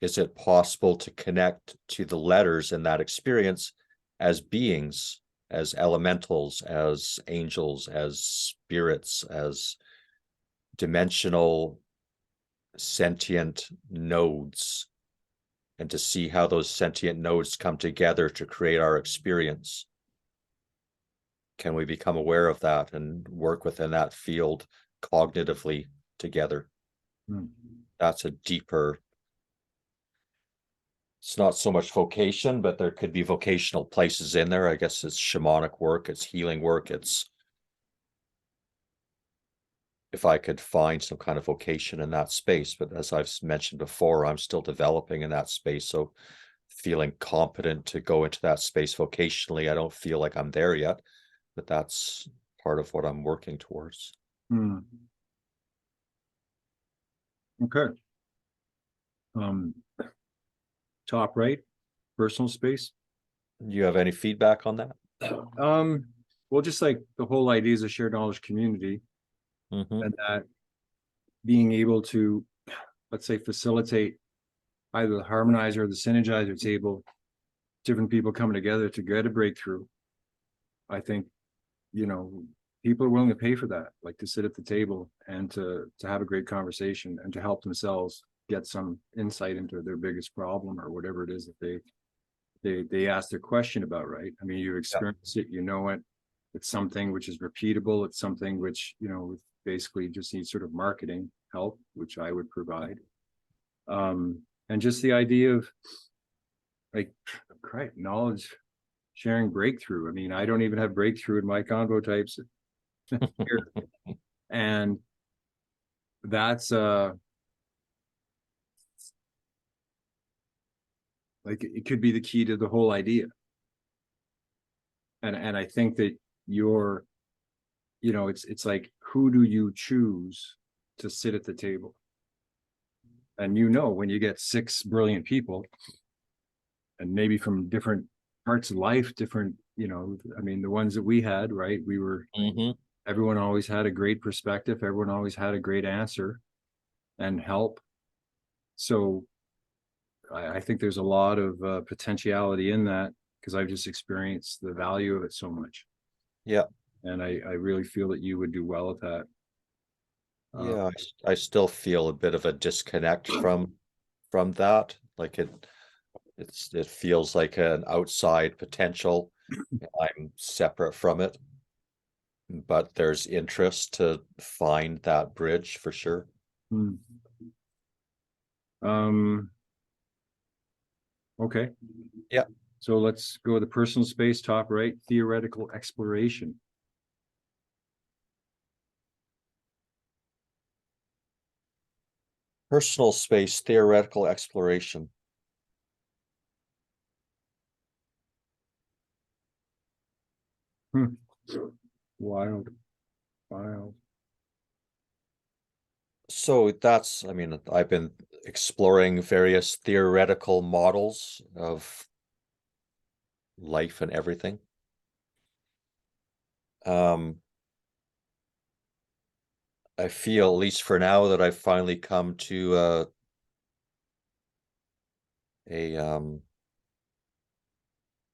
is it possible to connect to the letters in that experience as beings, as elementals, as angels, as spirits, as dimensional sentient nodes, and to see how those sentient nodes come together to create our experience? Can we become aware of that and work within that field cognitively together? That's a deeper, it's not so much vocation, but there could be vocational places in there. I guess it's shamanic work, it's healing work, it's, if I could find some kind of vocation in that space. But as I've mentioned before, I'm still developing in that space. So feeling competent to go into that space vocationally, I don't feel like I'm there yet, but that's part of what I'm working towards. Okay. Top right, personal space. Do you have any feedback on that? Well, just like the whole idea is a shared knowledge community, and that being able to, let's say, facilitate either the harmonizer or the synergizer table, different people coming together to get a breakthrough. I think, you know, people are willing to pay for that, like to sit at the table and to have a great conversation and to help themselves get some insight into their biggest problem or whatever it is that they ask their question about, right? I mean, you experience it, you know it. It's something which is repeatable. It's something which, you know, basically just needs sort of marketing help, which I would provide. And just the idea of like, great knowledge sharing breakthrough. I mean, I don't even have breakthrough in my convo types here. And that's like it could be the key to the whole idea. And I think that you're, you know, it's like, who do you choose to sit at the table? And you know, when you get 6 brilliant people, and maybe from different parts of life, different, you know, I mean, the ones that we had, right? We were, everyone always had a great perspective. Everyone always had a great answer and help. So I think there's a lot of potentiality in that. because I've just experienced the value of it so much. Yeah. And I really feel that you would do well at that. Yeah, I still feel a bit of a disconnect from that. Like it feels like an outside potential. I'm separate from it, but there's interest to find that bridge for sure. Hmm. Um, okay. Yeah. So let's go to the personal space, top right, theoretical exploration. Personal space, theoretical exploration. Hmm. Wild, wild. So that's, I mean, I've been exploring various theoretical models of life and everything. I feel, at least for now, that I've finally come to a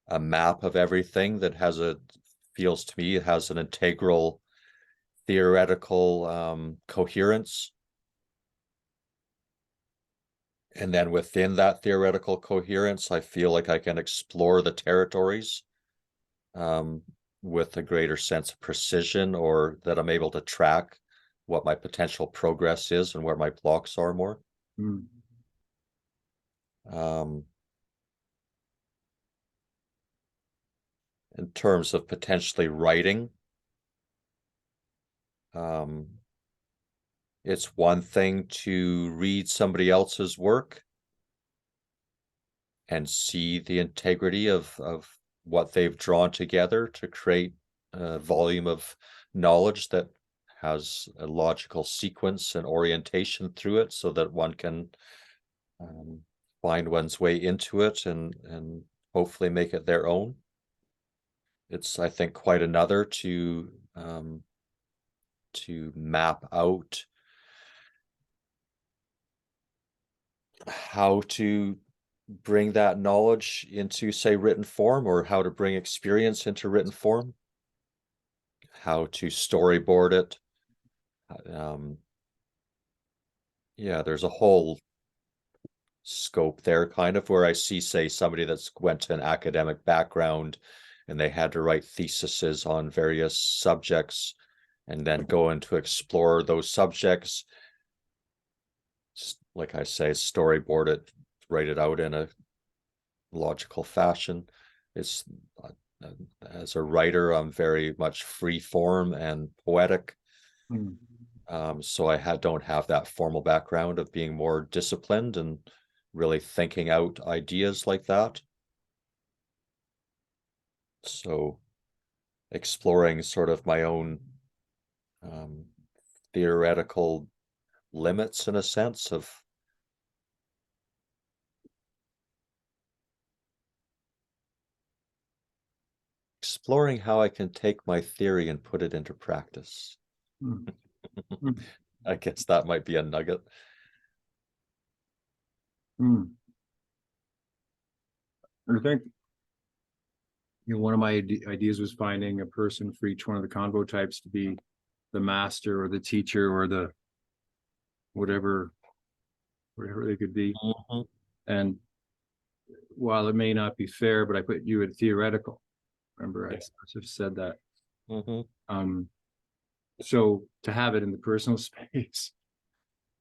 a map of everything that has feels to me, it has an integral theoretical coherence. And then within that theoretical coherence, I feel like I can explore the territories um, with a greater sense of precision, or that I'm able to track what my potential progress is and where my blocks are more. Hmm. In terms of potentially writing, um, it's one thing to read somebody else's work and see the integrity of what they've drawn together to create a volume of knowledge that has a logical sequence and orientation through it, so that one can um, find one's way into it and hopefully make it their own. It's, I think, quite another to map out how to bring that knowledge into, say, written form, or how to bring experience into written form, how to storyboard it. Um, yeah, there's a whole scope there, kind of, where I see, say, somebody that's went to an academic background and they had to write theses on various subjects and then go in to explore those subjects. Like I say, storyboard it, write it out in a logical fashion. It's as a writer, I'm very much free form and poetic. Hmm. So I don't have that formal background of being more disciplined and really thinking out ideas like that. So exploring sort of my own um, theoretical limits, in a sense, of exploring how I can take my theory and put it into practice. Hmm. Hmm. I guess that might be a nugget. Hmm. I think, one of my ideas was finding a person for each one of the convo types to be the master or the teacher or the whatever they could be. Mhm. And while it may not be fair, but I put you at theoretical. Remember, I Yeah. sort of said that. Mhm. So to have it in the personal space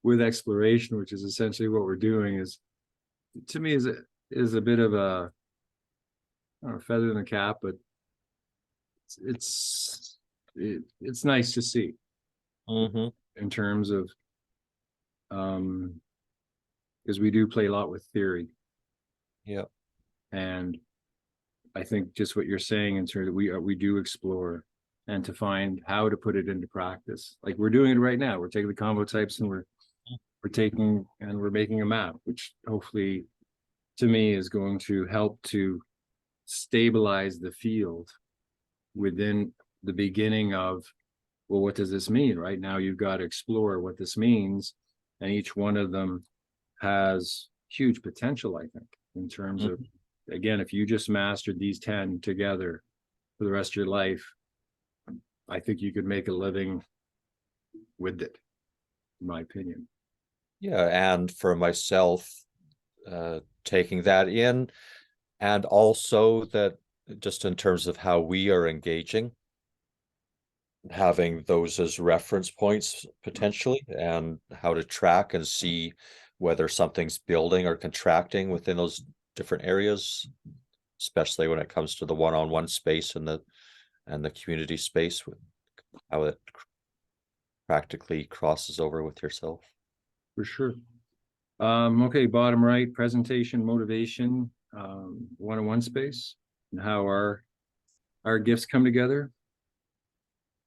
with exploration, which is essentially what we're doing, is, to me, is a bit of a, I don't know, feather in the cap, but it's it's nice to see Mhm. in terms of, because we do play a lot with theory, Yeah. and I think just what you're saying in terms of we do explore and to find how to put it into practice. Like we're doing it right now. We're taking the combo types and we're taking and we're making a map, which hopefully, to me, is going to help to stabilize the field within the beginning of, well, what does this mean? Right now, you've got to explore what this means, and each one of them has huge potential, I think, in terms of Mhm. again, if you just mastered these 10 together for the rest of your life, I think you could make a living with it, in my opinion. Yeah, and for myself, taking that in, and also that just in terms of how we are engaging, having those as reference points potentially, and how to track and see whether something's building or contracting within those different areas, especially when it comes to the one-on-one space and the community space, with how it practically crosses over with yourself. For sure. Okay, bottom right, presentation, motivation, one-on-one space, and how our gifts come together.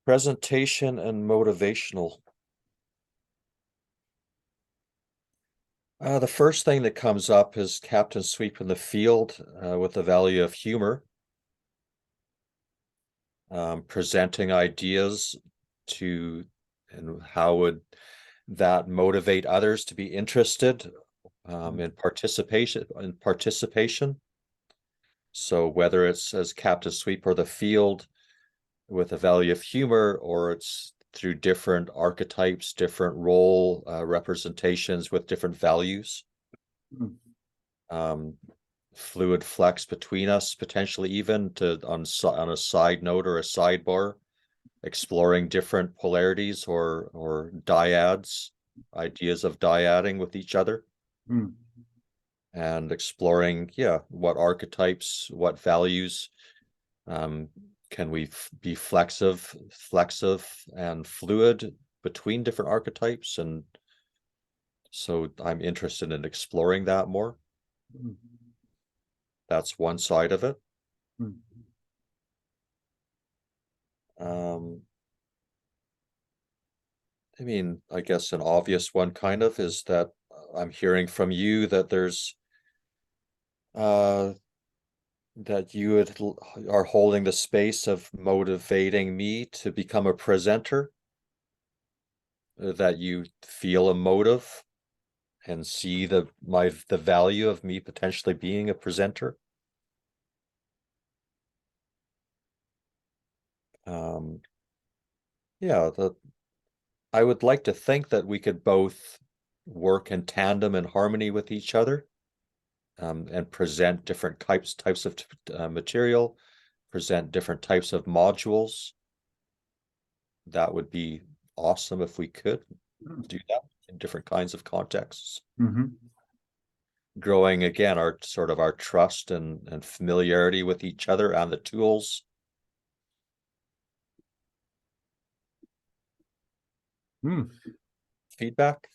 Presentation and motivational. The first thing that comes up is Captain Sweep in the field, with the value of humor. Presenting ideas to, and how would that motivate others to be interested, in participation. So whether it's as Captain Sweep or the field with a value of humor, or it's through different archetypes, different role representations with different values. Fluid flex between us, potentially even to on a side note or a sidebar, exploring different polarities or dyads, ideas of dyading with each other, and exploring, yeah, what archetypes, what values, can we be flexive and fluid between different archetypes. And so I'm interested in exploring that more. That's one side of it. I mean, I guess an obvious one kind of is that I'm hearing from you that there's that you are holding the space of motivating me to become a presenter, that you feel a motive and see the value of me potentially being a presenter. Yeah, I would like to think that we could both work in tandem and harmony with each other, and present different types of material, present different types of modules. That would be awesome if we could do that in different kinds of contexts. Growing again our sort of our trust and familiarity with each other and the tools. Feedback.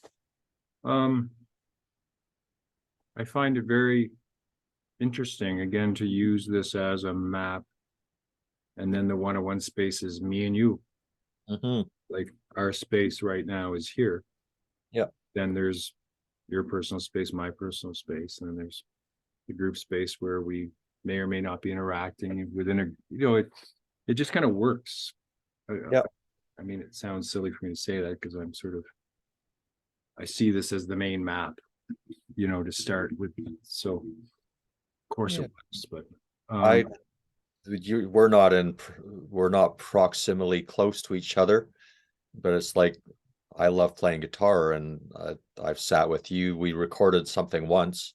I find it very interesting, again, to use this as a map, and then the one-on-one space is me and you. Like our space right now is here. Yeah. Then there's your personal space, my personal space, and then there's the group space where we may or may not be interacting within a, it just kind of works. Yeah. I mean, it sounds silly for me to say that because I see this as the main map, to start with. So of course it works, but we're not proximally close to each other, but it's like, I love playing guitar, and I've sat with you. We recorded something once,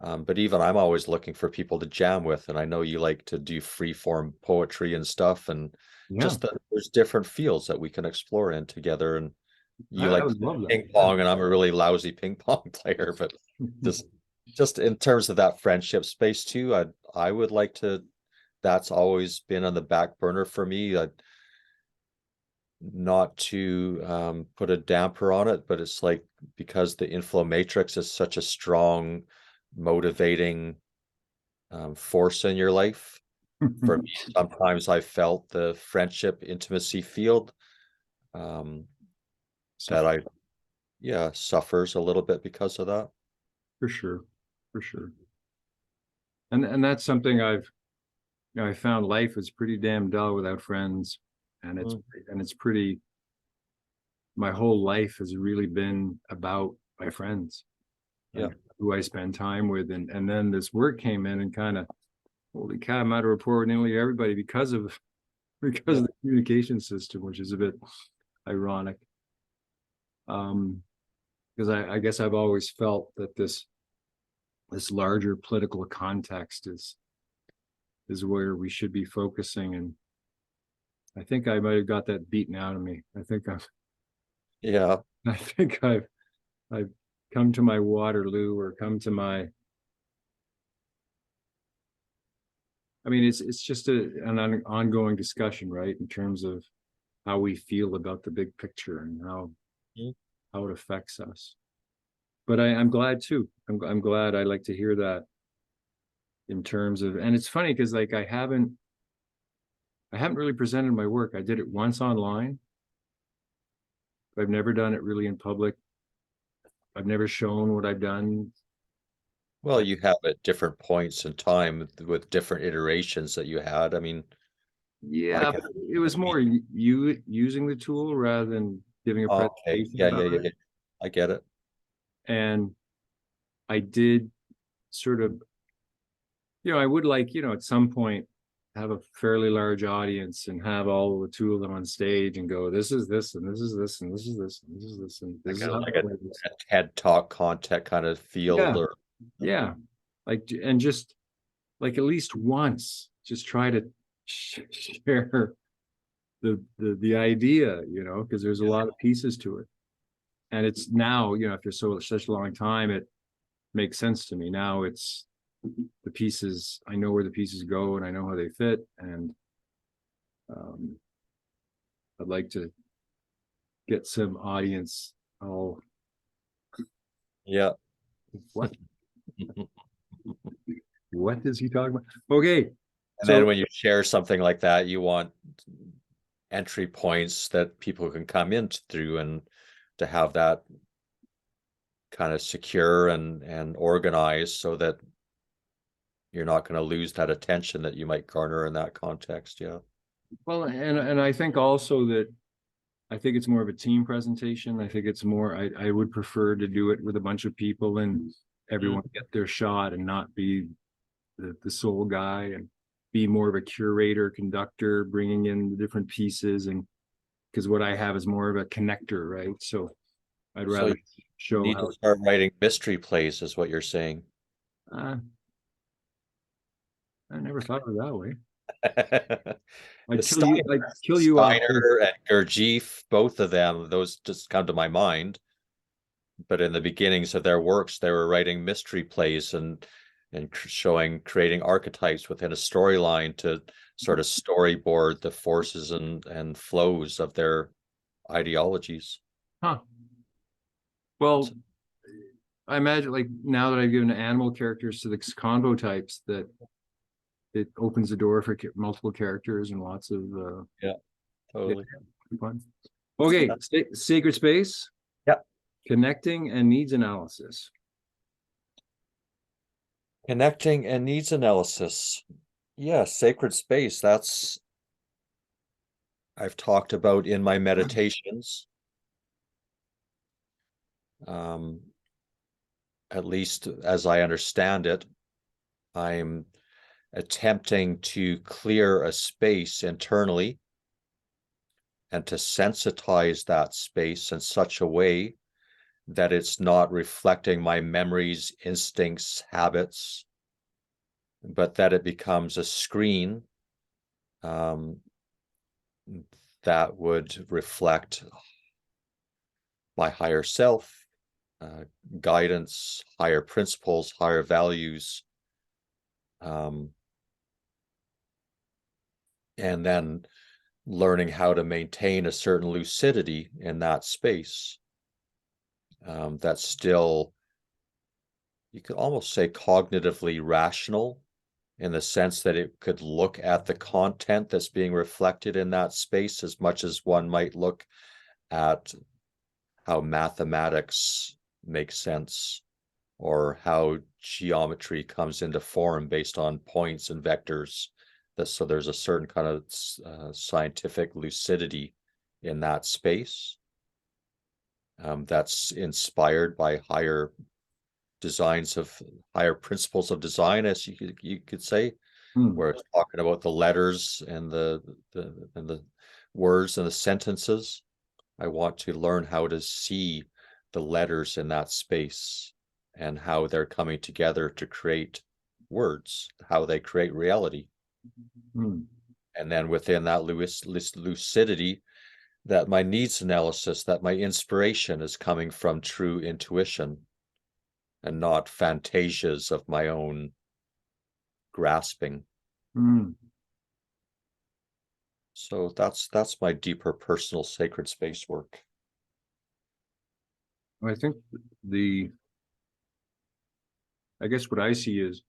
but even I'm always looking for people to jam with, and I know you like to do free form poetry and stuff, and just that there's different fields that we can explore in together. And you like ping pong, and I'm a really lousy ping pong player, but just in terms of that friendship space too, I would like to. That's always been on the back burner for me. Not to put a damper on it, but it's like, because the inflow matrix is such a strong motivating force in your life. For me, sometimes I felt the friendship intimacy field that suffers a little bit because of that. For sure. And that's something I found life is pretty damn dull without friends, and it's pretty. My whole life has really been about my friends, Yeah. who I spend time with. And then this work came in and kind of, holy cow, I'm out of rapport with nearly everybody because of the communication system, which is a bit ironic. Because I guess I've always felt that this larger political context is where we should be focusing. And I think I might have got that beaten out of me. I think I've come to my Waterloo, or come to my, I mean, it's just an ongoing discussion, right? In terms of how we feel about the big picture and how it affects us. But I'm glad too. I'm glad. I like to hear that in terms of, and it's funny because like I haven't really presented my work. I did it once online. I've never done it really in public. I've never shown what I've done. Well, you have at different points in time with different iterations that you had. I mean, Yeah, can, it was more you using the tool rather than giving a okay, presentation yeah, about it. I get it. And I did sort of, I would like, at some point have a fairly large audience and have all the two of them on stage and go, this is this, and this is this, and this is this, and this is this, and this is how Like a TED Talk content kind of feel, yeah, or yeah, like, and just like at least once, just try to share the idea, because there's a lot of pieces to it, and it's now, after such a long time, it makes sense to me now. It's the pieces, I know where the pieces go and I know how they fit, and I'd like to get some audience. Oh, yeah. what is he talking about? Okay, And so then when you share something like that, you want entry points that people can come in through, and to have that kind of secure and organized so that you're not going to lose that attention that you might garner in that context. Yeah. well, and I think also that I think it's more of a team presentation. I think it's more, I would prefer to do it with a bunch of people and everyone get their shot and not be the sole guy, and be more of a curator, conductor, bringing in the different pieces. And because what I have is more of a connector, right? So I'd So rather you show need how to start writing mystery plays, is what you're saying. I never thought of it that way. The I'd kill you off with, Steiner and Gurdjieff, both of them, those just come to my mind. But in the beginnings of their works, they were writing mystery plays and creating archetypes within a storyline to sort of storyboard the forces and flows of their ideologies. huh? Well, I imagine like now that I've given animal characters to the convo types, that it opens the door for multiple characters and lots of Yeah, totally. fun. Okay, sacred space. Yeah. Connecting and needs analysis. Connecting and needs analysis. Yeah, sacred space. That's I've talked about in my meditations. At least as I understand it, I'm attempting to clear a space internally and to sensitize that space in such a way that it's not reflecting my memories, instincts, habits, but that it becomes a screen that would reflect my higher self, guidance, higher principles, higher values, and then learning how to maintain a certain lucidity in that space. That's still, you could almost say, cognitively rational, in the sense that it could look at the content that's being reflected in that space as much as one might look at how mathematics makes sense, or how geometry comes into form based on points and vectors. So there's a certain kind of scientific lucidity in that space that's inspired by higher designs of higher principles of design, as you could say, Hmm. where it's talking about the letters and the words and the sentences. I want to learn how to see the letters in that space and how they're coming together to create words, how they create reality. Hmm. And then within that lucidity, that my needs analysis, that my inspiration is coming from true intuition and not fantasias of my own grasping. Hmm. So that's my deeper personal sacred space work. I think the, I guess what I see is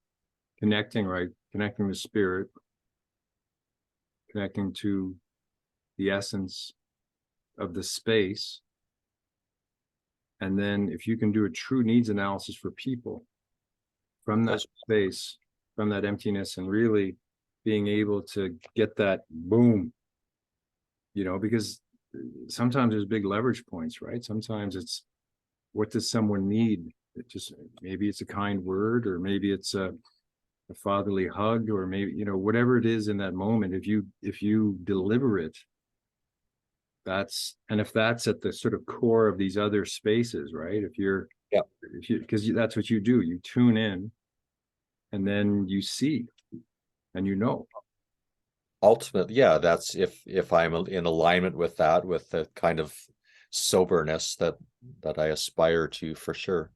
connecting, right? Connecting with spirit, connecting to the essence of the space. And then if you can do a true needs analysis for people from that space, from that emptiness, and really being able to get that boom, because sometimes there's big leverage points, right? Sometimes it's, what does someone need? It just, maybe it's a kind word, or maybe it's a fatherly hug, or maybe, whatever it is in that moment, if you deliver it, and if that's at the sort of core of these other spaces, right? Yeah. Because that's what you do, you tune in, and then you see, and Ultimately, yeah, that's if I'm in alignment with that, with the kind of soberness that I aspire to, for sure.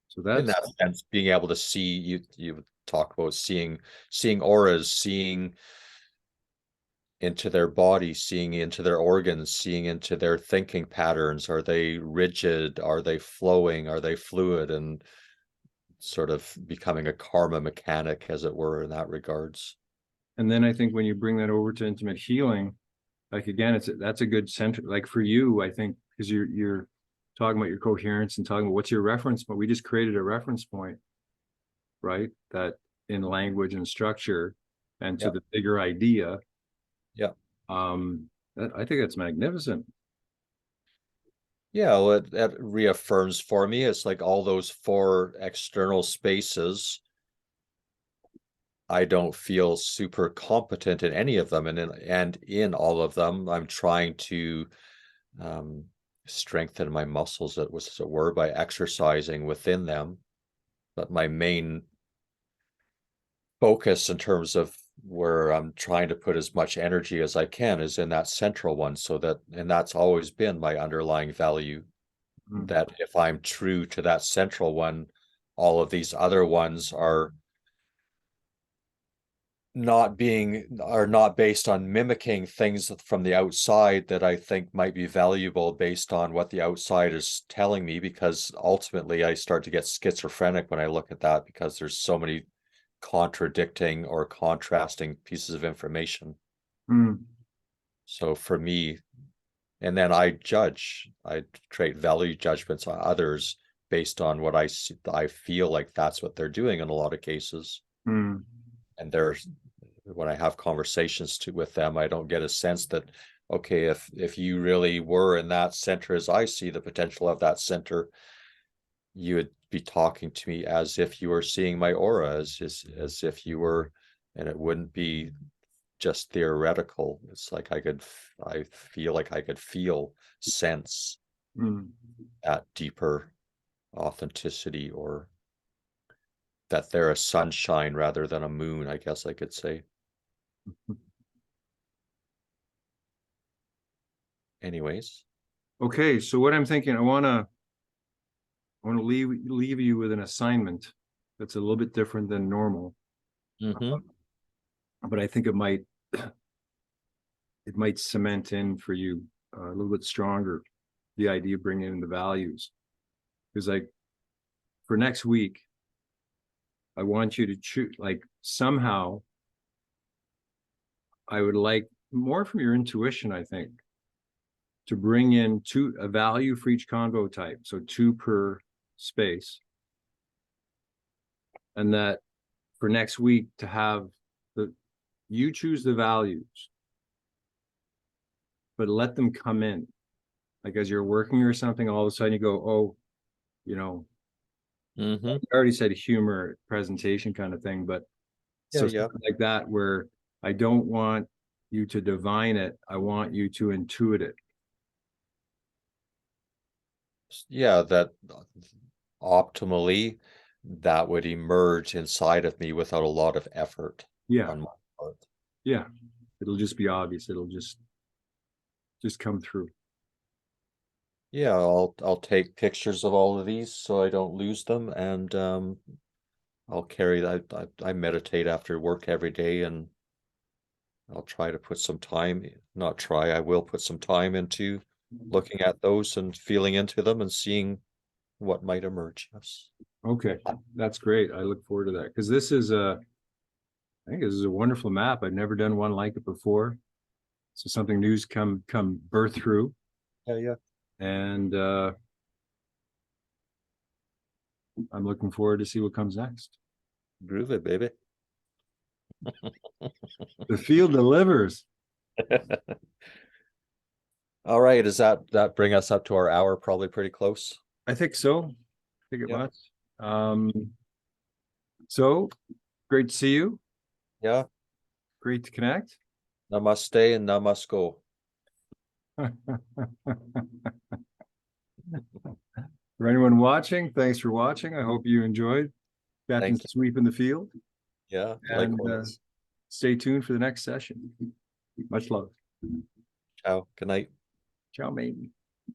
so In that's, that sense, being able to see, you talk about seeing auras, seeing into their body, seeing into their organs, seeing into their thinking patterns. Are they rigid? Are they flowing? Are they fluid? And sort of becoming a karma mechanic, as it were, in that regards. and then I think when you bring that over to intimate healing, like, again, that's a good center, like for you, I think, because you're talking about your coherence and talking about what's your reference point. We just created a reference point, right? That in language and structure, and to Yeah. the bigger idea. Yeah. I think that's magnificent. Yeah, well, it reaffirms for me. It's like all those four external spaces, I don't feel super competent in any of them, and in all of them, I'm trying to um, strengthen my muscles, as it were, by exercising within them. But my main focus in terms of where I'm trying to put as much energy as I can is in that central one, and that's always been my underlying value, Mm. that if I'm true to that central one, all of these other ones are not based on mimicking things from the outside that I think might be valuable based on what the outside is telling me, because ultimately I start to get schizophrenic when I look at that, because there's so many contradicting or contrasting pieces of information. Mm. So for me, and then I create value judgments on others based on what I feel like that's what they're doing in a lot of cases. Mm. And when I have conversations with them, I don't get a sense that, okay, if you really were in that center as I see the potential of that center, you would be talking to me as if you were seeing my aura, as if you were, and it wouldn't be just theoretical. It's like I feel like I could sense Mm. that deeper authenticity, or that they're a sunshine rather than a moon, I guess I could say. Anyways. Okay, so what I'm thinking, I want to leave you with an assignment that's a little bit different than normal, Mm-hmm. but I think it might cement in for you a little bit stronger the idea of bringing in the values. Because, like, for next week, I want you to choose, like, somehow I would like more from your intuition, I think, to bring in a value for each convo type, so two per space, and that for next week to have you choose the values, but let them come in. Like, as you're working or something, all of a sudden you go, oh, you know, Mm-hmm. I already said humor presentation kind of thing, but Yeah, so yeah. something like that, where I don't want you to divine it, I want you to intuit it. Yeah, that optimally that would emerge inside of me without a lot of effort Yeah, on my part. yeah. It'll just be obvious. It'll just come through. Yeah, I'll take pictures of all of these so I don't lose them, and I'll carry that. I meditate after work every day, and I'll try to put some time, not try, I will put some time into looking at those and feeling into them and seeing what might emerge. Yes. Okay, that's great. I look forward to that because this is I think this is a wonderful map. I've never done one like it before. So something new's come birth through, Yeah, yeah. and I'm looking forward to see what comes next. Groove it, baby. The field delivers. All right, does that bring us up to our hour? Probably pretty close. I think so. I think it Yeah. must. So great to see you. Yeah. Great to connect. Namaste and namasko. For anyone watching, thanks for watching. I hope you enjoyed Captain Thank you. Sweep in the field. Yeah, And likewise. stay tuned for the next session. Much love. Ciao. Good night. Ciao, mate.